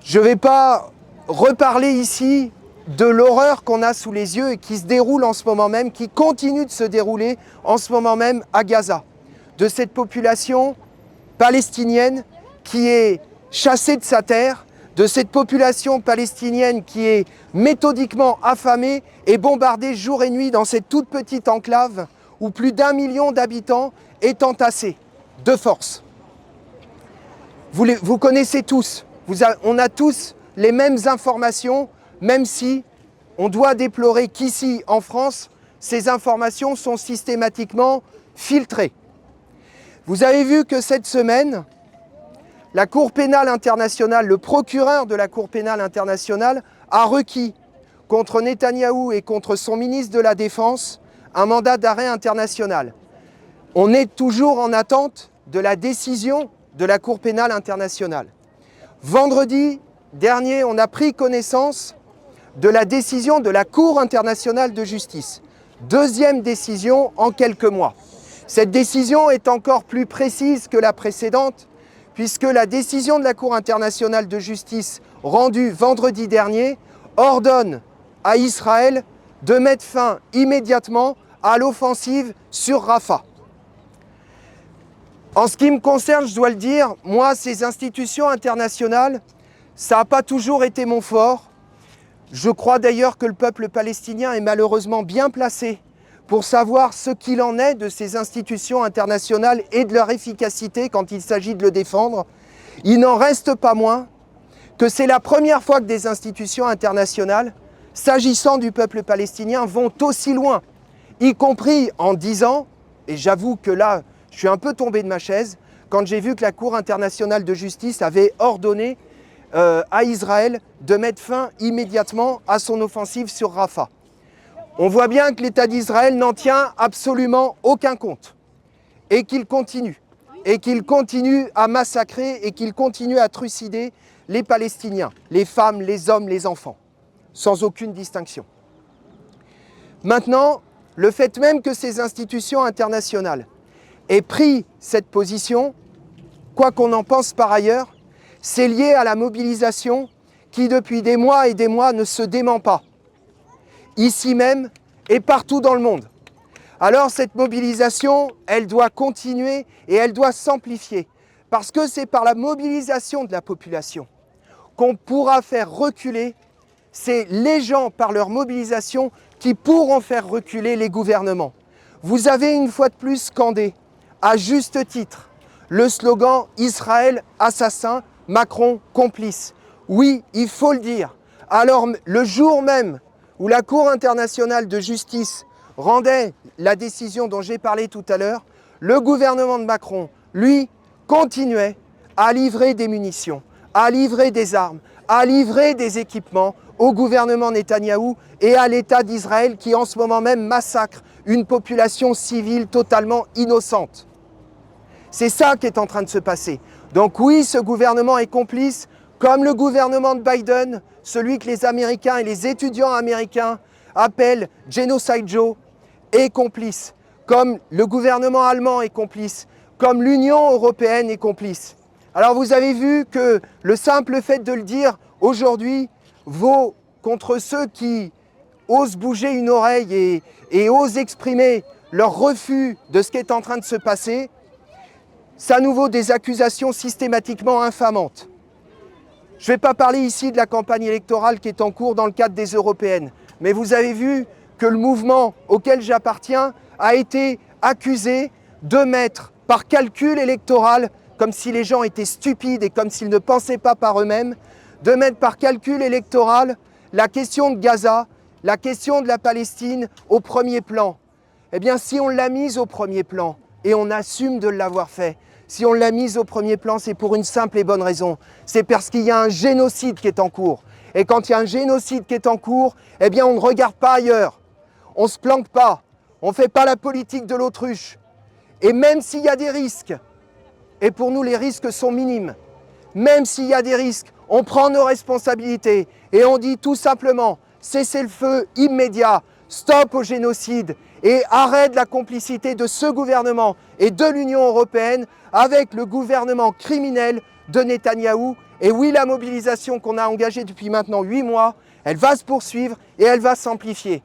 Je ne vais pas reparler ici de l'horreur qu'on a sous les yeux et qui se déroule en ce moment même, qui continue de se dérouler en ce moment même à Gaza. De cette population palestinienne qui est chassée de sa terre, de cette population palestinienne qui est méthodiquement affamée et bombardée jour et nuit dans cette toute petite enclave où plus d'1 million d'habitants est entassé de force. Vous connaissez tous, on a tous les mêmes informations, même si on doit déplorer qu'ici, en France, ces informations sont systématiquement filtrées. Vous avez vu que cette semaine, la Cour pénale internationale, le procureur de la Cour pénale internationale a requis contre Netanyahou et contre son ministre de la Défense un mandat d'arrêt international. On est toujours en attente de la décision de la Cour pénale internationale. Vendredi dernier, on a pris connaissance de la décision de la Cour internationale de justice. Deuxième décision en quelques mois. Cette décision est encore plus précise que la précédente, puisque la décision de la Cour internationale de justice rendue vendredi dernier ordonne à Israël de mettre fin immédiatement à l'offensive sur Rafah. En ce qui me concerne, je dois le dire, moi, ces institutions internationales, ça n'a pas toujours été mon fort. Je crois d'ailleurs que le peuple palestinien est malheureusement bien placé pour savoir ce qu'il en est de ces institutions internationales et de leur efficacité quand il s'agit de le défendre. Il n'en reste pas moins que c'est la première fois que des institutions internationales, s'agissant du peuple palestinien, vont aussi loin, y compris en disant, et j'avoue que là, je suis un peu tombé de ma chaise, quand j'ai vu que la Cour internationale de justice avait ordonné à Israël de mettre fin immédiatement à son offensive sur Rafah. On voit bien que l'État d'Israël n'en tient absolument aucun compte et qu'il continue à massacrer et qu'il continue à trucider les Palestiniens, les femmes, les hommes, les enfants, sans aucune distinction. Maintenant, le fait même que ces institutions internationales aient pris cette position, quoi qu'on en pense par ailleurs, c'est lié à la mobilisation qui, depuis des mois et des mois, ne se dément pas, ici même et partout dans le monde. Alors cette mobilisation, elle doit continuer et elle doit s'amplifier, parce que c'est par la mobilisation de la population qu'on pourra faire reculer, c'est les gens par leur mobilisation qui pourront faire reculer les gouvernements. Vous avez une fois de plus scandé, à juste titre, le slogan « Israël assassin », Macron complice. Oui, il faut le dire. Alors, le jour même où la Cour internationale de justice rendait la décision dont j'ai parlé tout à l'heure, le gouvernement de Macron, lui, continuait à livrer des munitions, à livrer des armes, à livrer des équipements au gouvernement Netanyahou et à l'État d'Israël qui, en ce moment même, massacre une population civile totalement innocente. C'est ça qui est en train de se passer. Donc oui, ce gouvernement est complice, comme le gouvernement de Biden, celui que les Américains et les étudiants américains appellent « Genocide Joe », est complice, comme le gouvernement allemand est complice, comme l'Union européenne est complice. Alors vous avez vu que le simple fait de le dire aujourd'hui vaut contre ceux qui osent bouger une oreille et osent exprimer leur refus de ce qui est en train de se passer. Ça nous vaut des accusations systématiquement infamantes. Je ne vais pas parler ici de la campagne électorale qui est en cours dans le cadre des européennes, mais vous avez vu que le mouvement auquel j'appartiens a été accusé de mettre par calcul électoral, comme si les gens étaient stupides et comme s'ils ne pensaient pas par eux-mêmes, de mettre par calcul électoral la question de Gaza, la question de la Palestine au premier plan. Eh bien, si on l'a mise au premier plan, et on assume de l'avoir fait, si on l'a mise au premier plan, c'est pour une simple et bonne raison. C'est parce qu'il y a un génocide qui est en cours. Et quand il y a un génocide qui est en cours, eh bien on ne regarde pas ailleurs. On ne se planque pas. On ne fait pas la politique de l'autruche. Et même s'il y a des risques, et pour nous les risques sont minimes, même s'il y a des risques, on prend nos responsabilités et on dit tout simplement cessez le feu immédiat, stop au génocide et arrête la complicité de ce gouvernement et de l'Union européenne avec le gouvernement criminel de Netanyahou Et oui, la mobilisation qu'on a engagée depuis maintenant 8 mois, elle va se poursuivre et elle va s'amplifier.